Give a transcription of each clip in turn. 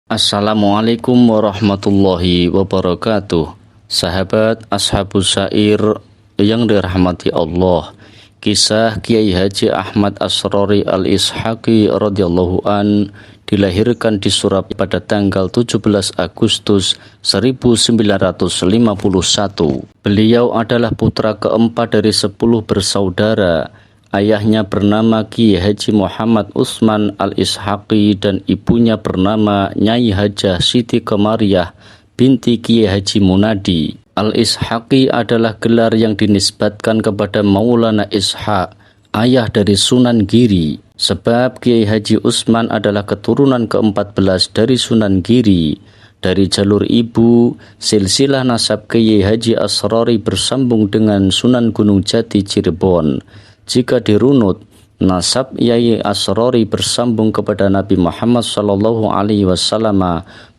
Assalamualaikum warahmatullahi wabarakatuh. Sahabat Ashabus Syair yang dirahmati Allah, kisah Kiai Haji Ahmad Asrori Al-Ishaqi radhiyallahu an dilahirkan di Surabaya pada tanggal 17 Agustus 1951. Beliau adalah putra keempat dari 10 bersaudara. Ayahnya bernama Kiai Haji Muhammad Utsman Al-Ishaqi dan ibunya bernama Nyai Hajah Siti Komariah binti Kiai Haji Munadi. Al-Ishaqi adalah gelar yang dinisbatkan kepada Maulana Ishaq, ayah dari Sunan Giri. Sebab Kiai Haji Utsman adalah keturunan ke-14 dari Sunan Giri. Dari jalur ibu, silsilah nasab Kiai Haji Asrori bersambung dengan Sunan Gunung Jati Cirebon. Jika dirunut, nasab Yai Asrori bersambung kepada Nabi Muhammad SAW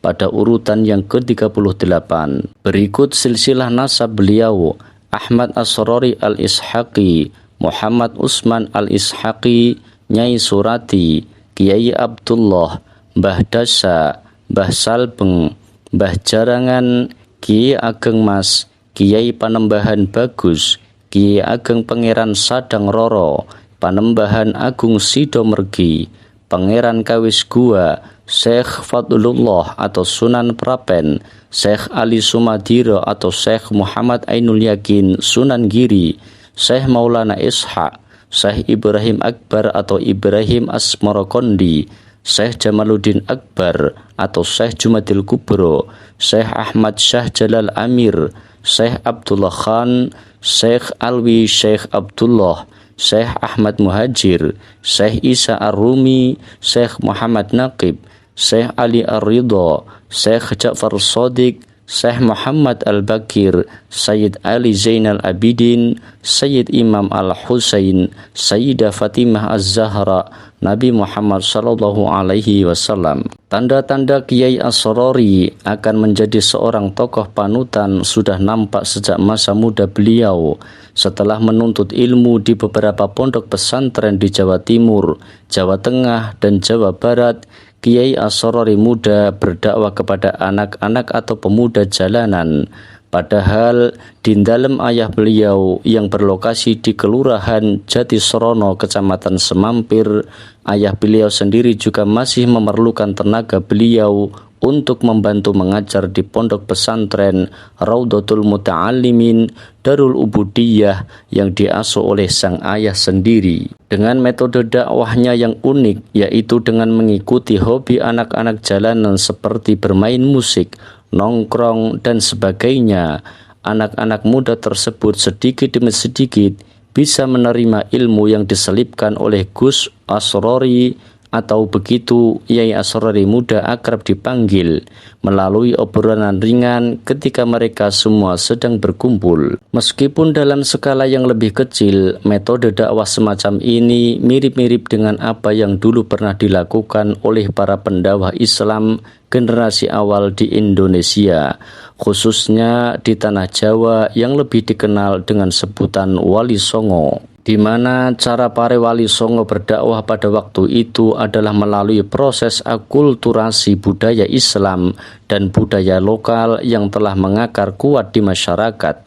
pada urutan yang ke-38. Berikut silsilah nasab beliau: Ahmad Asrori Al-Ishaqi, Muhammad Utsman Al-Ishaqi, Nyai Surati, Kiai Abdullah, Mbah Dasa, Mbah Salbeng, Mbah Jarangan, Kiai Ageng Mas, Kiai Panembahan Bagus, Kiai Ageng Pangeran Sadang Roro, Panembahan Agung Sidomergi, Pangeran Kawis Gua, Syekh Fadlullah atau Sunan Prapen, Syekh Ali Sumadiro atau Syekh Muhammad Ainul Yakin Sunan Giri, Syekh Maulana Ishaq, Syekh Ibrahim Akbar atau Ibrahim Asmorokondi, Syekh Jamaluddin Akbar atau Syekh Jumadil Kubro, Syekh Ahmad Syah Jalal Amir, Syekh Abdullah Khan, Syekh Alwi Syekh Abdullah, Syekh Ahmad Muhajir, Syekh Isa Ar-Rumi, Syekh Muhammad Naqib, Syekh Ali Ar-Ridha, Syekh Ja'far Shadiq, Syekh Muhammad Al-Bakir, Sayyid Ali Zainal Abidin, Sayyid Imam Al-Husain, Sayyidah Fatimah Az-Zahra, Nabi Muhammad SAW. Tanda-tanda Kiai Asrori akan menjadi seorang tokoh panutan sudah nampak sejak masa muda beliau. Setelah menuntut ilmu di beberapa pondok pesantren di Jawa Timur, Jawa Tengah, dan Jawa Barat, Kiai Asrori muda berdakwah kepada anak-anak atau pemuda jalanan. Padahal di dalam ayah beliau yang berlokasi di Kelurahan Jatisrono, Kecamatan Semampir, ayah beliau sendiri juga masih memerlukan tenaga beliau untuk membantu mengajar di pondok pesantren Raudhatul Muta'allimin Darul Ubudiyah yang diasuh oleh sang ayah sendiri. Dengan metode dakwahnya yang unik, yaitu dengan mengikuti hobi anak-anak jalanan seperti bermain musik, nongkrong, dan sebagainya, anak-anak muda tersebut sedikit demi sedikit bisa menerima ilmu yang diselipkan oleh Gus Asrori, atau begitu Yai Asrori muda akrab dipanggil, melalui obrolan ringan ketika mereka semua sedang berkumpul. Meskipun dalam skala yang lebih kecil, metode dakwah semacam ini mirip-mirip dengan apa yang dulu pernah dilakukan oleh para pendakwah Islam generasi awal di Indonesia, khususnya di tanah Jawa yang lebih dikenal dengan sebutan Wali Songo, di mana cara para Wali Songo berdakwah pada waktu itu adalah melalui proses akulturasi budaya Islam dan budaya lokal yang telah mengakar kuat di masyarakat.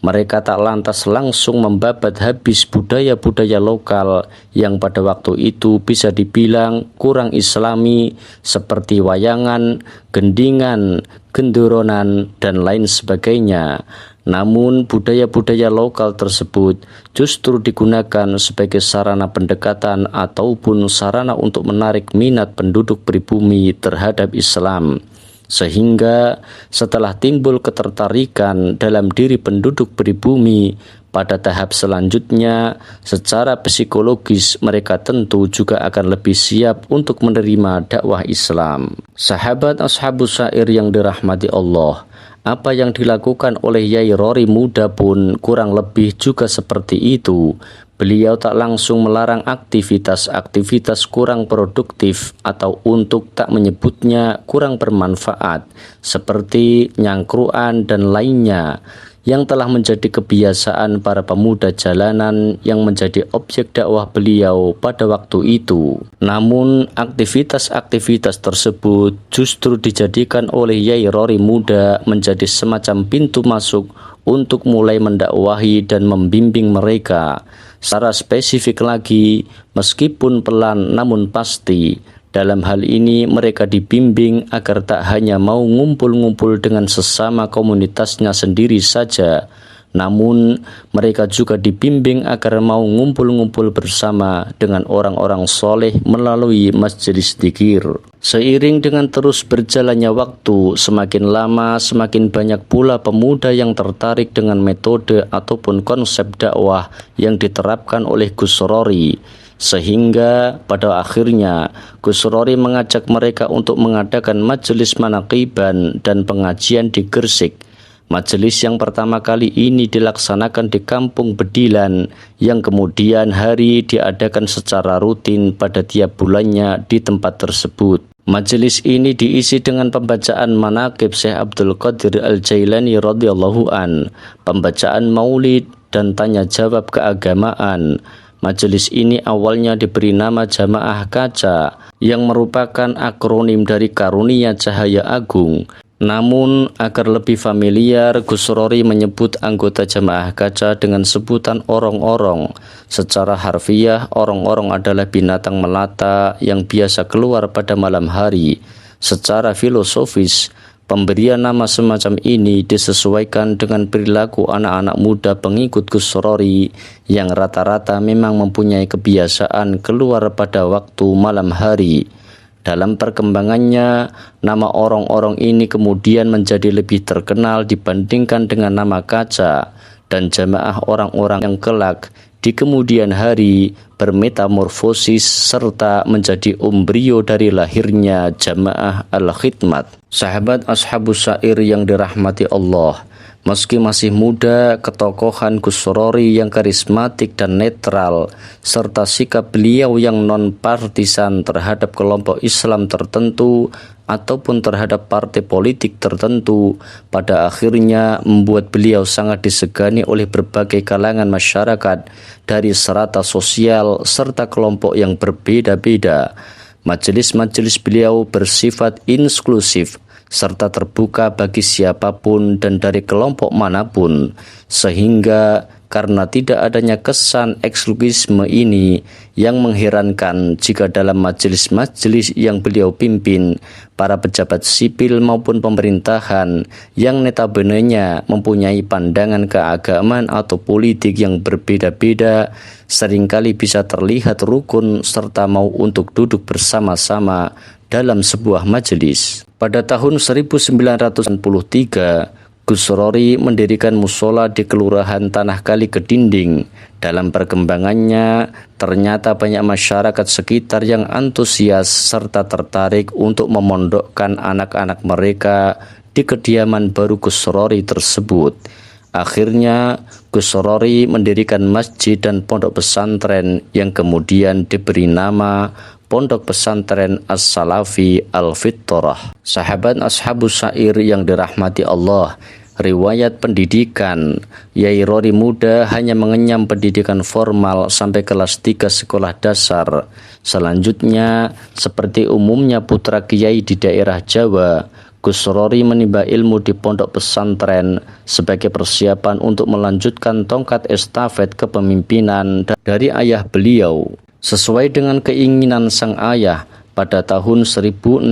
Mereka tak lantas langsung membabat habis budaya-budaya lokal yang pada waktu itu bisa dibilang kurang islami, seperti wayangan, gendingan, gendoronan, dan lain sebagainya. Namun budaya-budaya lokal tersebut justru digunakan sebagai sarana pendekatan ataupun sarana untuk menarik minat penduduk pribumi terhadap Islam. Sehingga setelah timbul ketertarikan dalam diri penduduk pribumi, pada tahap selanjutnya secara psikologis mereka tentu juga akan lebih siap untuk menerima dakwah Islam. Sahabat Ashabus Syair yang dirahmati Allah, apa yang dilakukan oleh Yai Rori muda pun kurang lebih juga seperti itu. Beliau tak langsung melarang aktivitas-aktivitas kurang produktif atau untuk tak menyebutnya kurang bermanfaat, seperti nyangkruan dan lainnya. yang telah menjadi kebiasaan para pemuda jalanan yang menjadi objek dakwah beliau pada waktu itu. Namun aktivitas-aktivitas tersebut justru dijadikan oleh Yai Rory muda menjadi semacam pintu masuk untuk mulai mendakwahi dan membimbing mereka. Secara spesifik lagi, meskipun pelan namun pasti, dalam hal ini mereka dibimbing agar tak hanya mau ngumpul-ngumpul dengan sesama komunitasnya sendiri saja, namun mereka juga dibimbing agar mau ngumpul-ngumpul bersama dengan orang-orang soleh melalui majelis dzikir. Seiring dengan terus berjalannya waktu, semakin lama semakin banyak pula pemuda yang tertarik dengan metode ataupun konsep dakwah yang diterapkan oleh Gus Rory. Sehingga pada akhirnya Gus Rory mengajak mereka untuk mengadakan majelis manaqiban dan pengajian di Gresik. Majelis yang pertama kali ini dilaksanakan di Kampung Bedilan, yang kemudian hari diadakan secara rutin pada tiap bulannya di tempat tersebut. Majelis ini diisi dengan pembacaan manaqib Syekh Abdul Qadir Al-Jailani radhiyallahu an, pembacaan maulid dan tanya jawab keagamaan. Majelis ini awalnya diberi nama Jamaah Kaca, yang merupakan akronim dari Karunia Cahaya Agung. Namun agar lebih familiar, Gus Rory menyebut anggota Jamaah Kaca dengan sebutan orong-orong. Secara harfiah, orong-orong adalah binatang melata yang biasa keluar pada malam hari. Secara filosofis, pemberian nama semacam ini disesuaikan dengan perilaku anak-anak muda pengikut Gus Rory yang rata-rata memang mempunyai kebiasaan keluar pada waktu malam hari. Dalam perkembangannya, nama orong-orong ini kemudian menjadi lebih terkenal dibandingkan dengan nama Kaca, dan jamaah orang-orang yang kelak di kemudian hari bermetamorfosis serta menjadi embrio dari lahirnya Jamaah Al-Khidmat. Sahabat Ashabus Syair yang dirahmati Allah, meski masih muda, ketokohan Gus Rory yang karismatik dan netral, serta sikap beliau yang non-partisan terhadap kelompok Islam tertentu ataupun terhadap partai politik tertentu, pada akhirnya membuat beliau sangat disegani oleh berbagai kalangan masyarakat dari serata sosial serta kelompok yang berbeda-beda. Majelis-majelis beliau bersifat inklusif serta terbuka bagi siapapun dan dari kelompok manapun, sehingga karena tidak adanya kesan eksklusifisme ini yang mengherankan jika dalam majelis-majelis yang beliau pimpin, para pejabat sipil maupun pemerintahan yang notabene-nya mempunyai pandangan keagamaan atau politik yang berbeda-beda seringkali bisa terlihat rukun serta mau untuk duduk bersama-sama dalam sebuah majelis. Pada tahun 1993, Gus Rory mendirikan musola di Kelurahan Tanah Kali Kedinding. Dalam perkembangannya, ternyata banyak masyarakat sekitar yang antusias serta tertarik untuk memondokkan anak-anak mereka di kediaman baru Gus Rory tersebut. Akhirnya, Gus Rory mendirikan masjid dan pondok pesantren yang kemudian diberi nama Pondok Pesantren As-Salafi Al-Fitrah. Sahabat Ashabus Syair yang dirahmati Allah, riwayat pendidikan Yai Rory muda hanya mengenyam pendidikan formal sampai kelas 3 sekolah dasar. Selanjutnya, seperti umumnya putra kiai di daerah Jawa, Gus Rory menimba ilmu di pondok pesantren sebagai persiapan untuk melanjutkan tongkat estafet kepemimpinan dari ayah beliau. Sesuai dengan keinginan sang ayah, pada tahun 1066,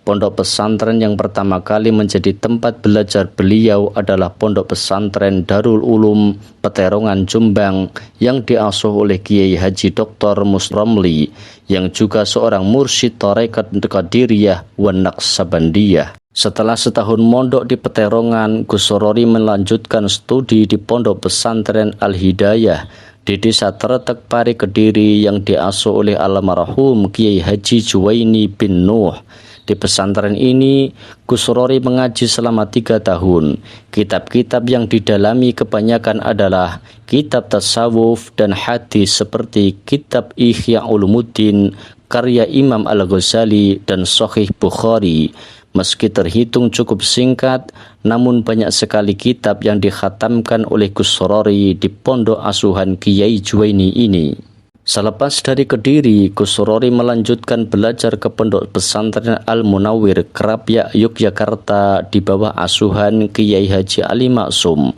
pondok pesantren yang pertama kali menjadi tempat belajar beliau adalah pondok pesantren Darul Ulum Peterongan Jombang yang diasuh oleh Kiai Haji Dr. Musromli yang juga seorang mursyid tarekat Qadiriyah wa Naqsabandiyah. Setelah setahun mondok di Peterongan, Gus Rory melanjutkan studi di pondok pesantren Al-Hidayah di Desa Tretek Pari Kediri yang diasuh oleh almarhum Kiai Haji Juwaini bin Nuh. Di pesantren ini, Gus Rory mengaji selama 3 tahun. Kitab-kitab yang didalami kebanyakan adalah kitab tasawuf dan hadis seperti kitab Ihya Ulumuddin karya Imam Al-Ghazali dan Sahih Bukhari. Meski terhitung cukup singkat, namun banyak sekali kitab yang dikhatamkan oleh Gus Surori di pondok asuhan Kiai Juwaini ini. Selepas dari Kediri, Gus Surori melanjutkan belajar ke pondok pesantren Al-Munawwir Krapyak Yogyakarta di bawah asuhan Kiai Haji Ali Maksum.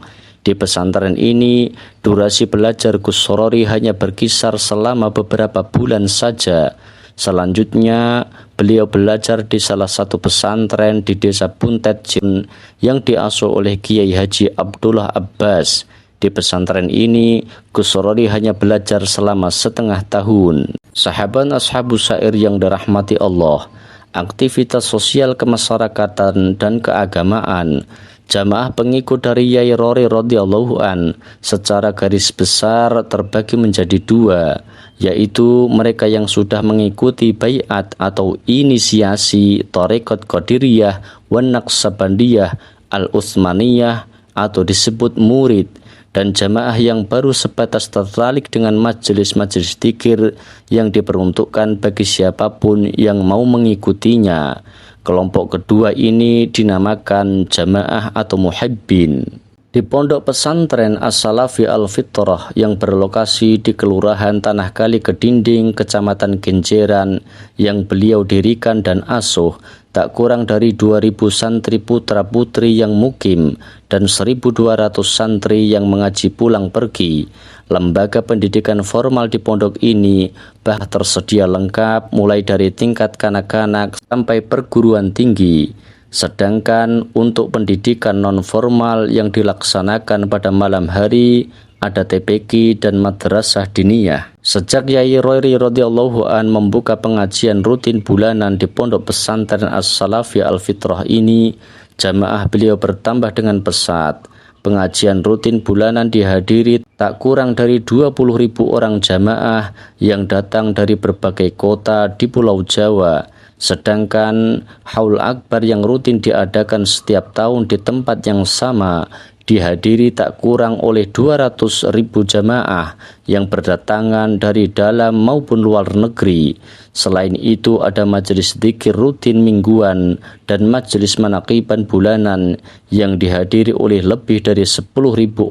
Di pesantren ini, durasi belajar Gus Surori hanya berkisar selama beberapa bulan saja. Selanjutnya, beliau belajar di salah satu pesantren di desa Buntet Jin yang diasuh oleh Kiai Haji Abdullah Abbas. Di pesantren ini, Gus Surori hanya belajar selama setengah tahun. Sahabat Ashabus Syair yang dirahmati Allah, aktivitas sosial kemasyarakatan dan keagamaan jamaah pengikut dari Yai Rori radhiyallahu an secara garis besar terbagi menjadi dua, yaitu mereka yang sudah mengikuti baiat atau inisiasi Thariqat Qadiriyah wan Naqsabandiyah Al-Utsmaniyah atau disebut murid, dan jamaah yang baru sebatas tertarik dengan majelis-majelis dzikir yang diperuntukkan bagi siapapun yang mau mengikutinya. Kelompok kedua ini dinamakan jamaah atau muhibbin. Di pondok pesantren As-Salafi Al-Fitrah yang berlokasi di Kelurahan Tanah Kali Kedinding, Kecamatan Kenjeran yang beliau dirikan dan asuh, tak kurang dari 2.000 santri putra-putri yang mukim dan 1.200 santri yang mengaji pulang pergi. Lembaga pendidikan formal di pondok ini bah tersedia lengkap mulai dari tingkat kanak-kanak sampai perguruan tinggi. Sedangkan untuk pendidikan non-formal yang dilaksanakan pada malam hari ada TPQ dan madrasah diniyah. Sejak Yai Rori radhiyallahu an membuka pengajian rutin bulanan di pondok pesantren As-Salafi Al-Fitrah ini, jamaah beliau bertambah dengan pesat. Pengajian rutin bulanan dihadiri tak kurang dari 20.000 orang jamaah yang datang dari berbagai kota di Pulau Jawa. Sedangkan Haul Akbar yang rutin diadakan setiap tahun di tempat yang sama dihadiri tak kurang oleh 200.000 jamaah yang berdatangan dari dalam maupun luar negeri. Selain itu ada majelis dzikir rutin mingguan dan majelis manaqiban bulanan yang dihadiri oleh lebih dari 10.000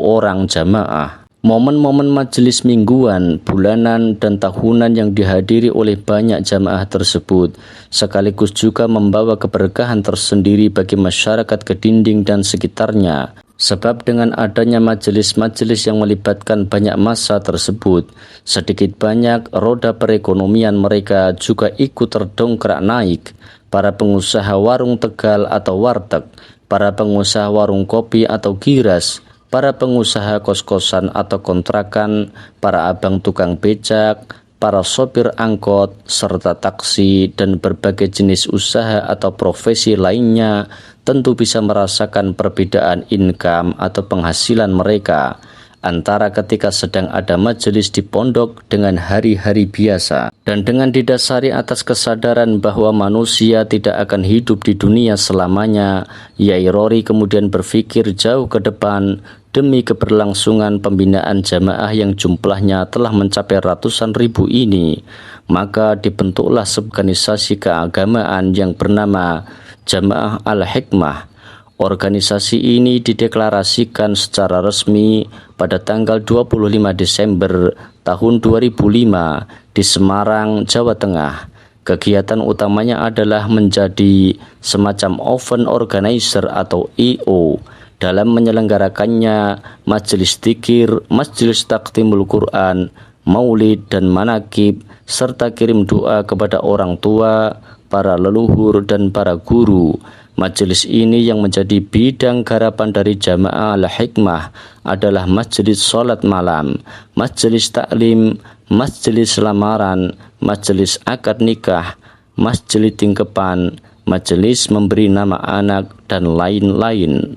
orang jamaah. Momen-momen majelis mingguan, bulanan, dan tahunan yang dihadiri oleh banyak jamaah tersebut sekaligus juga membawa keberkahan tersendiri bagi masyarakat Kedinding dan sekitarnya. Sebab dengan adanya majelis-majelis yang melibatkan banyak massa tersebut, sedikit banyak roda perekonomian mereka juga ikut terdongkrak naik. Para pengusaha warung Tegal atau warteg, para pengusaha warung kopi atau giras, para pengusaha kos-kosan atau kontrakan, para abang tukang becak, para sopir angkot, serta taksi, dan berbagai jenis usaha atau profesi lainnya tentu bisa merasakan perbedaan income atau penghasilan mereka antara ketika sedang ada majelis di pondok dengan hari-hari biasa. Dan dengan didasari atas kesadaran bahwa manusia tidak akan hidup di dunia selamanya, Yai Rori kemudian berpikir jauh ke depan demi keberlangsungan pembinaan jamaah yang jumlahnya telah mencapai ratusan ribu ini. Maka dibentuklah organisasi keagamaan yang bernama Jamaah Al-Hikmah. Organisasi ini dideklarasikan secara resmi pada tanggal 25 Desember tahun 2005 di Semarang, Jawa Tengah. Kegiatan utamanya adalah menjadi semacam event organizer atau EO dalam menyelenggarakannya majelis dzikir, majelis taktimul Quran, maulid dan manakib, serta kirim doa kepada orang tua, para leluhur dan para guru. Majelis ini yang menjadi bidang garapan dari Jamaah Al-Hikmah adalah majelis salat malam, majelis taklim, majelis lamaran, majelis akad nikah, majelis tingkepan, majelis memberi nama anak, dan lain-lain.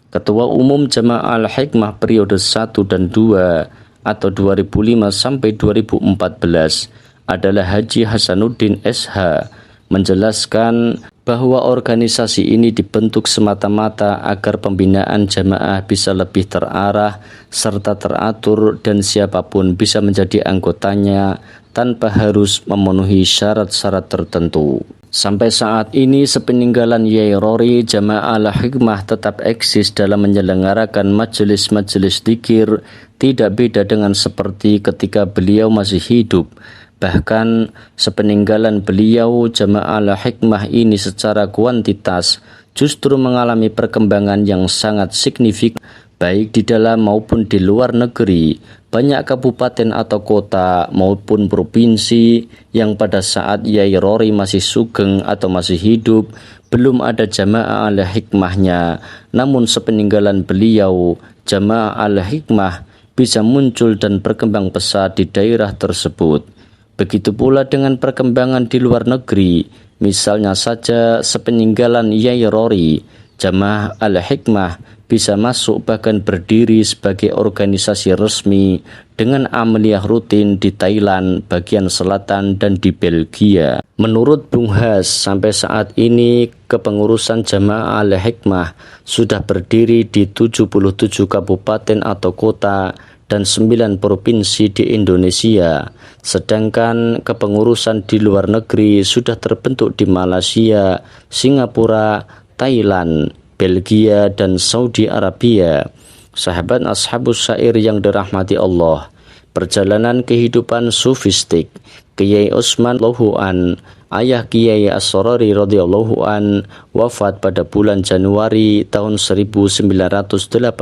Ketua Umum Jamaah Al-Hikmah periode 1 dan 2 atau 2005 sampai 2014 adalah Haji Hasanuddin SH, menjelaskan bahwa organisasi ini dibentuk semata-mata agar pembinaan jamaah bisa lebih terarah serta teratur dan siapapun bisa menjadi anggotanya tanpa harus memenuhi syarat-syarat tertentu. Sampai saat ini sepeninggalan Yai Rory, Jamaah Al-Hikmah tetap eksis dalam menyelenggarakan majelis-majelis dzikir, tidak beda dengan seperti ketika beliau masih hidup. Bahkan sepeninggalan beliau, Jamaah Al-Hikmah ini secara kuantitas justru mengalami perkembangan yang sangat signifikan, baik di dalam maupun di luar negeri. Banyak kabupaten atau kota maupun provinsi yang pada saat Yai Rory masih sugeng atau masih hidup belum ada Jamaah Al-Hikmahnya. Namun sepeninggalan beliau, Jamaah Al-Hikmah bisa muncul dan berkembang pesat di daerah tersebut. Begitu pula dengan perkembangan di luar negeri. Misalnya saja sepeninggalan Yai Rory, Jamaah Al-Hikmah bisa masuk bahkan berdiri sebagai organisasi resmi dengan amaliyah rutin di Thailand bagian selatan dan di Belgia. Menurut Bung Has, sampai saat ini kepengurusan Jamaah Al-Hikmah sudah berdiri di 77 kabupaten atau kota dan 9 provinsi di Indonesia. Sedangkan kepengurusan di luar negeri sudah terbentuk di Malaysia, Singapura, Thailand, Belgia, dan Saudi Arabia. Sahabat Ashabus Syair yang dirahmati Allah, perjalanan kehidupan sufistik Kiai Utsman radhiyallahu an, ayah Kiai Asrori radhiyallahu an, wafat pada bulan Januari tahun 1984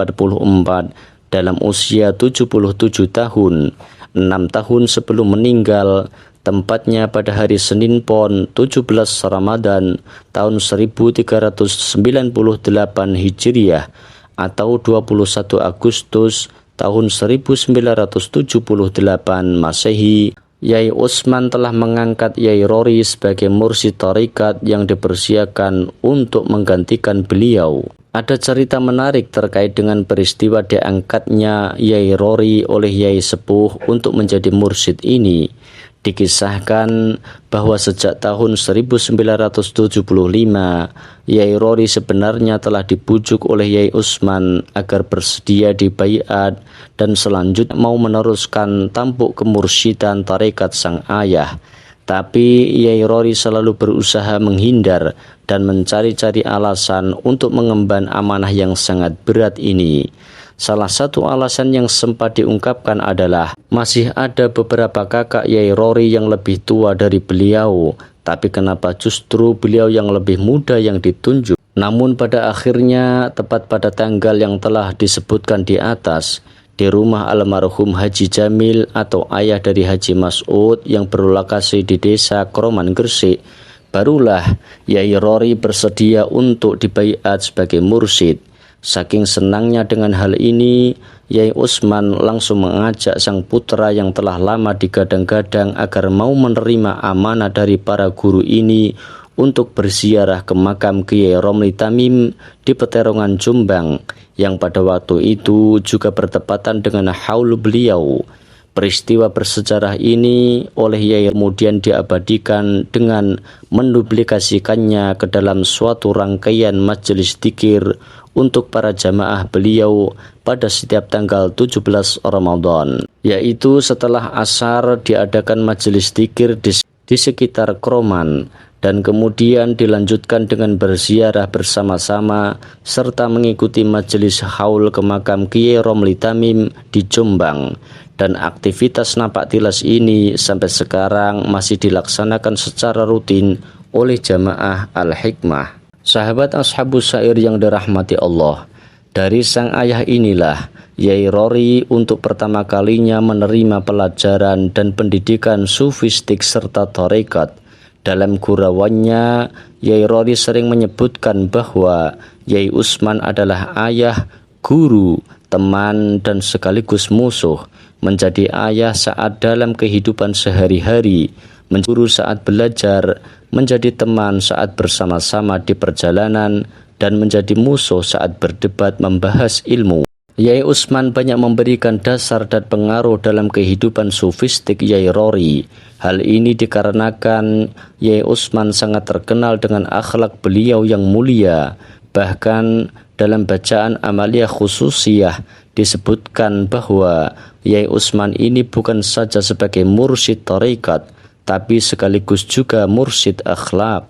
dalam usia 77 tahun. 6 tahun sebelum meninggal, tempatnya pada hari Senin Pon 17 Ramadan tahun 1398 Hijriah atau 21 Agustus tahun 1978 Masehi. Yai Utsman telah mengangkat Yai Rory sebagai mursyid tarekat yang dipersiapkan untuk menggantikan beliau. Ada cerita menarik terkait dengan peristiwa diangkatnya Yai Rory oleh Yai Sepuh untuk menjadi mursyid ini. Dikisahkan bahwa sejak tahun 1975, Yai Rory sebenarnya telah dibujuk oleh Yai Utsman agar bersedia dibaiat dan selanjutnya mau meneruskan tampuk kemursyidan tarekat sang ayah. Tapi Yai Rory selalu berusaha menghindar dan mencari-cari alasan untuk mengemban amanah yang sangat berat ini. Salah satu alasan yang sempat diungkapkan adalah masih ada beberapa kakak Yai Rory yang lebih tua dari beliau, tapi kenapa justru beliau yang lebih muda yang ditunjuk? Namun pada akhirnya, tepat pada tanggal yang telah disebutkan di atas, di rumah almarhum Haji Jamil atau ayah dari Haji Mas'ud yang berlokasi di desa Kroman Gresik, barulah Yai Rory bersedia untuk dibaiat sebagai mursyid. Saking senangnya dengan hal ini, Yai Utsman langsung mengajak sang putra yang telah lama digadang-gadang agar mau menerima amanah dari para guru ini untuk berziarah ke makam Kiai Romli Tamim di Peterongan Jombang, yang pada waktu itu juga bertepatan dengan haul beliau. Peristiwa bersejarah ini oleh Yai kemudian diabadikan dengan menduplikasikannya ke dalam suatu rangkaian majelis dzikir untuk para jamaah beliau pada setiap tanggal 17 Ramadan, yaitu setelah asar diadakan majelis dzikir di sekitar Kroman dan kemudian dilanjutkan dengan berziarah bersama-sama serta mengikuti majelis haul ke makam Kiai Romli Tamim di Jombang. Dan aktivitas napak tilas ini sampai sekarang masih dilaksanakan secara rutin oleh Jamaah Al-Hikmah. Sahabat Ashabus Syair yang dirahmati Allah, dari sang ayah inilah Yai Rory untuk pertama kalinya menerima pelajaran dan pendidikan sufistik serta tarekat. Dalam gurauannya, Yai Rory sering menyebutkan bahwa Yai Utsman adalah ayah, guru, teman, dan sekaligus musuh. Menjadi ayah saat dalam kehidupan sehari-hari, menjadi guru saat belajar, menjadi teman saat bersama-sama di perjalanan, dan menjadi musuh saat berdebat membahas ilmu. Yai Utsman banyak memberikan dasar dan pengaruh dalam kehidupan sufistik Yai Rory. Hal ini dikarenakan Yai Utsman sangat terkenal dengan akhlak beliau yang mulia. Bahkan dalam bacaan Amaliyah Khususiyah disebutkan bahwa Yai Utsman ini bukan saja sebagai mursyid tarekat, tapi sekaligus juga mursyid akhlak.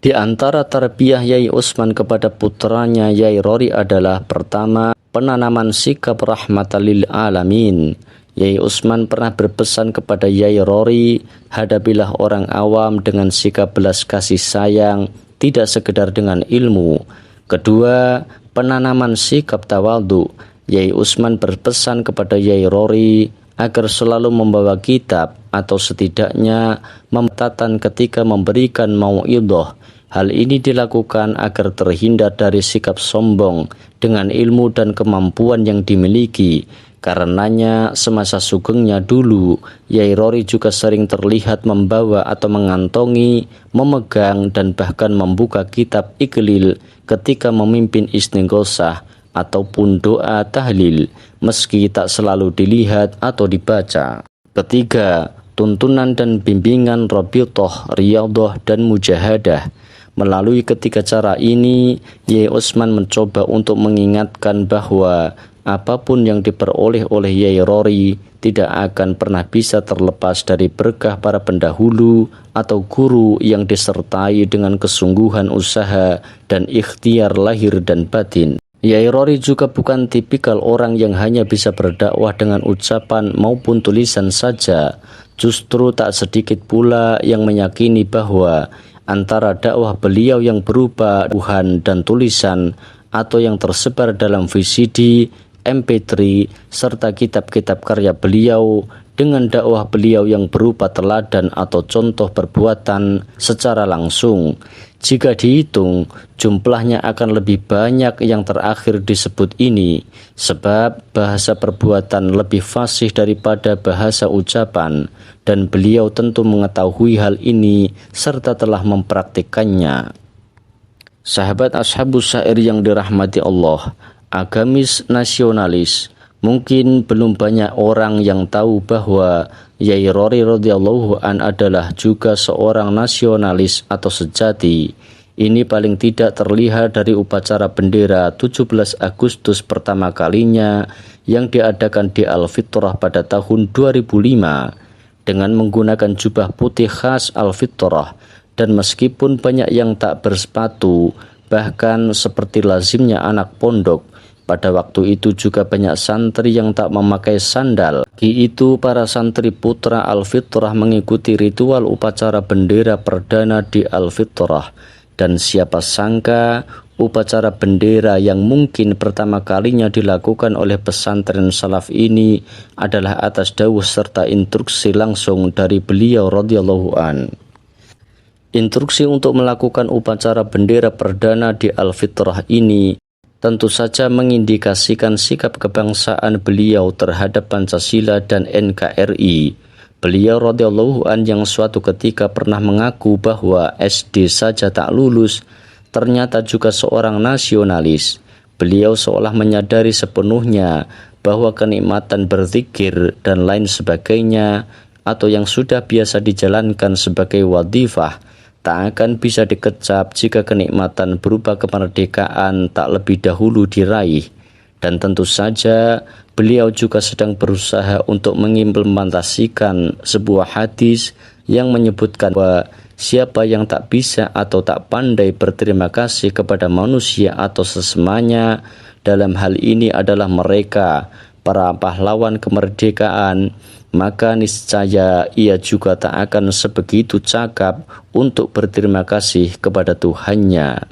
Di antara tarbiyah Yai Utsman kepada putranya Yai Rori adalah pertama, penanaman sikap rahmatan lil alamin. Yai Utsman pernah berpesan kepada Yai Rori, hadapilah orang awam dengan sikap belas kasih sayang, tidak sekedar dengan ilmu. Kedua, penanaman sikap tawadhu. Yai Utsman berpesan kepada Yai Rori agar selalu membawa kitab atau setidaknya memtatan ketika memberikan mau'idhah. Hal ini dilakukan agar terhindar dari sikap sombong dengan ilmu dan kemampuan yang dimiliki. Karenanya semasa sugengnya dulu, Yai Rori juga sering terlihat membawa atau mengantongi, memegang dan bahkan membuka kitab Iqlil ketika memimpin istighosah ataupun doa tahlil, meski tak selalu dilihat atau dibaca. Ketiga, tuntunan dan bimbingan Rabithah, Riyadhah dan Mujahadah. Melalui ketiga cara ini, Yai Utsman mencoba untuk mengingatkan bahwa apapun yang diperoleh oleh Yai Rori tidak akan pernah bisa terlepas dari berkah para pendahulu atau guru yang disertai dengan kesungguhan usaha dan ikhtiar lahir dan batin. Yai Rori juga bukan tipikal orang yang hanya bisa berdakwah dengan ucapan maupun tulisan saja. Justru tak sedikit pula yang meyakini bahwa antara dakwah beliau yang berupa tuhan dan tulisan atau yang tersebar dalam VCD, MP3, serta kitab-kitab karya beliau dengan dakwah beliau yang berupa teladan atau contoh perbuatan secara langsung. Jika dihitung, jumlahnya akan lebih banyak yang terakhir disebut ini, sebab bahasa perbuatan lebih fasih daripada bahasa ucapan, dan beliau tentu mengetahui hal ini serta telah mempraktikkannya. Sahabat Ashabus Syair yang dirahmati Allah, agamis nasionalis, mungkin belum banyak orang yang tahu bahwa Yai Rori radhiyallahu an adalah juga seorang nasionalis atau sejati. Ini paling tidak terlihat dari upacara bendera 17 Agustus pertama kalinya yang diadakan di Al-Fitrah pada tahun 2005 dengan menggunakan jubah putih khas Al-Fitrah. Dan meskipun banyak yang tak bersepatu, bahkan seperti lazimnya anak pondok, pada waktu itu juga banyak santri yang tak memakai sandal. Ki itu para santri putra Al-Fitrah mengikuti ritual upacara bendera perdana di Al-Fitrah. Dan siapa sangka upacara bendera yang mungkin pertama kalinya dilakukan oleh pesantren salaf ini adalah atas dawuh serta instruksi langsung dari beliau radhiyallahu an. Instruksi untuk melakukan upacara bendera perdana di Al-Fitrah ini tentu saja mengindikasikan sikap kebangsaan beliau terhadap Pancasila dan NKRI. Beliau radhiyallahu an yang suatu ketika pernah mengaku bahwa SD saja tak lulus, ternyata juga seorang nasionalis. Beliau seolah menyadari sepenuhnya bahwa kenikmatan berzikir dan lain sebagainya atau yang sudah biasa dijalankan sebagai wadhifah tak akan bisa dikecap jika kenikmatan berupa kemerdekaan tak lebih dahulu diraih. Dan tentu saja beliau juga sedang berusaha untuk mengimplementasikan sebuah hadis yang menyebutkan bahwa siapa yang tak bisa atau tak pandai berterima kasih kepada manusia atau sesamanya, dalam hal ini adalah mereka, para pahlawan kemerdekaan, maka niscaya ia juga tak akan sebegitu cakap untuk berterima kasih kepada Tuhannya.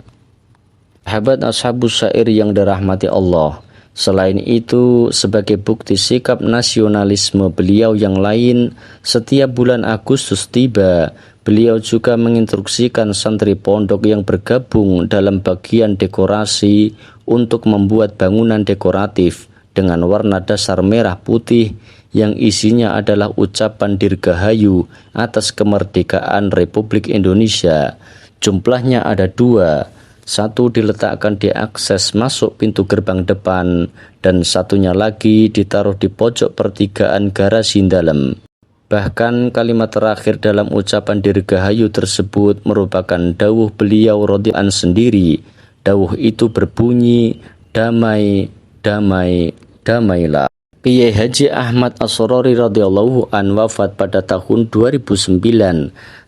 Sahabat Ashabus Syair yang dirahmati Allah, selain itu sebagai bukti sikap nasionalisme beliau yang lain, setiap bulan Agustus tiba, beliau juga menginstruksikan santri pondok yang bergabung dalam bagian dekorasi untuk membuat bangunan dekoratif dengan warna dasar merah putih yang isinya adalah ucapan dirgahayu atas kemerdekaan Republik Indonesia. Jumlahnya ada 2, satu diletakkan di akses masuk pintu gerbang depan dan satunya lagi ditaruh di pojok pertigaan garasi dalam. Bahkan kalimat terakhir dalam ucapan dirgahayu tersebut merupakan dawuh beliau radhiyallahu anhu sendiri. Dawuh itu berbunyi, damai, damai, damailah. Kiai Haji Ahmad Asrori radhiyallahu an wafat pada tahun 2009.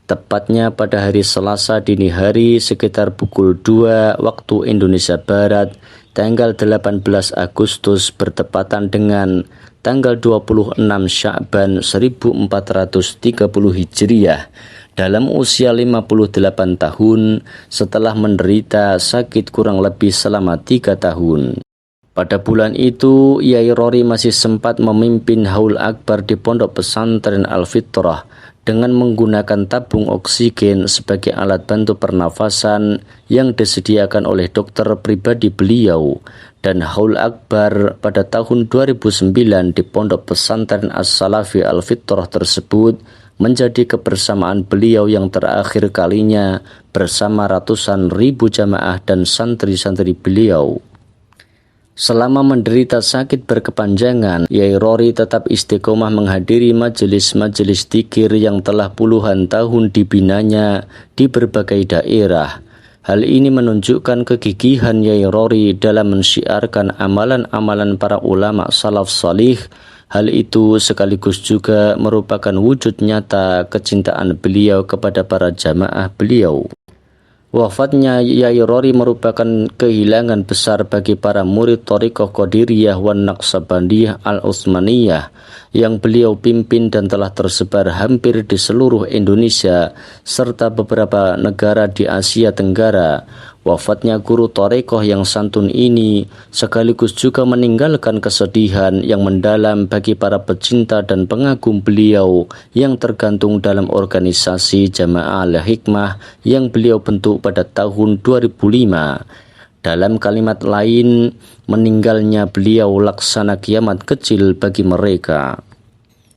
Tepatnya pada hari Selasa dini hari sekitar pukul 2 waktu Indonesia Barat, tanggal 18 Agustus bertepatan dengan tanggal 26 Sya'ban 1430 Hijriah, dalam usia 58 tahun setelah menderita sakit kurang lebih selama 3 tahun. Pada bulan itu, Yai Rory masih sempat memimpin Haul Akbar di Pondok Pesantren Al-Fitrah dengan menggunakan tabung oksigen sebagai alat bantu pernafasan yang disediakan oleh dokter pribadi beliau. Dan Haul Akbar pada tahun 2009 di Pondok Pesantren As-Salafi Al-Fitrah tersebut menjadi kebersamaan beliau yang terakhir kalinya bersama ratusan ribu jamaah dan santri-santri beliau. Selama menderita sakit berkepanjangan, Yai Rory tetap istiqomah menghadiri majelis-majelis dzikir yang telah puluhan tahun dibinanya di berbagai daerah. Hal ini menunjukkan kegigihan Yai Rory dalam mensyiarkan amalan-amalan para ulama salaf salih. Hal itu sekaligus juga merupakan wujud nyata kecintaan beliau kepada para jamaah beliau. Wafatnya Yai Rory merupakan kehilangan besar bagi para murid Thariqah Qadiriyah wan Naqsabandiyah Al-Utsmaniyah yang beliau pimpin dan telah tersebar hampir di seluruh Indonesia serta beberapa negara di Asia Tenggara. Wafatnya guru Thariqah yang santun ini sekaligus juga meninggalkan kesedihan yang mendalam bagi para pecinta dan pengagum beliau yang tergantung dalam organisasi Jamaah Al-Hikmah yang beliau bentuk pada tahun 2005. Dalam kalimat lain, meninggalnya beliau laksana kiamat kecil bagi mereka.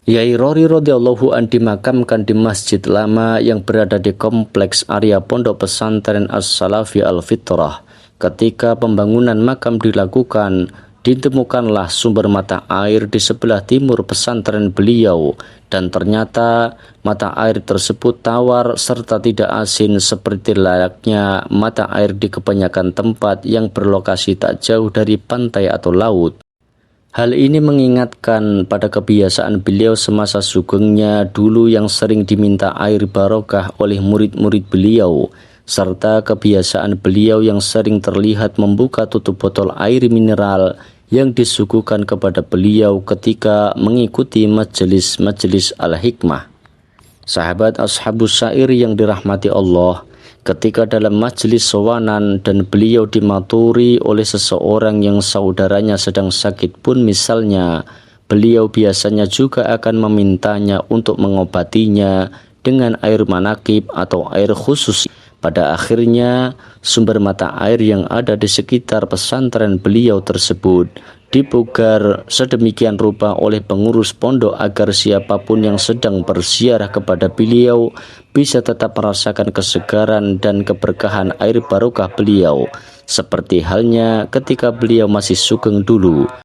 Yai Rory radhiyallahu an dimakamkan di Masjid Lama yang berada di kompleks area Pondok Pesantren As-Salafi Al-Fitrah. Ketika pembangunan makam dilakukan, ditemukanlah sumber mata air di sebelah timur pesantren beliau, dan ternyata mata air tersebut tawar serta tidak asin seperti layaknya mata air di kebanyakan tempat yang berlokasi tak jauh dari pantai atau laut. Hal ini mengingatkan pada kebiasaan beliau semasa sugengnya dulu yang sering diminta air barokah oleh murid-murid beliau, serta kebiasaan beliau yang sering terlihat membuka tutup botol air mineral yang disuguhkan kepada beliau ketika mengikuti majelis-majelis Al-Hikmah. Sahabat Ashabus Syair yang dirahmati Allah, ketika dalam majelis sowanan dan beliau dimaturi oleh seseorang yang saudaranya sedang sakit pun misalnya, beliau biasanya juga akan memintanya untuk mengobatinya dengan air manakib atau air khusus. Pada akhirnya, sumber mata air yang ada di sekitar pesantren beliau tersebut dipugar sedemikian rupa oleh pengurus pondok agar siapapun yang sedang berziarah kepada beliau bisa tetap merasakan kesegaran dan keberkahan air barokah beliau, seperti halnya ketika beliau masih sugeng dulu.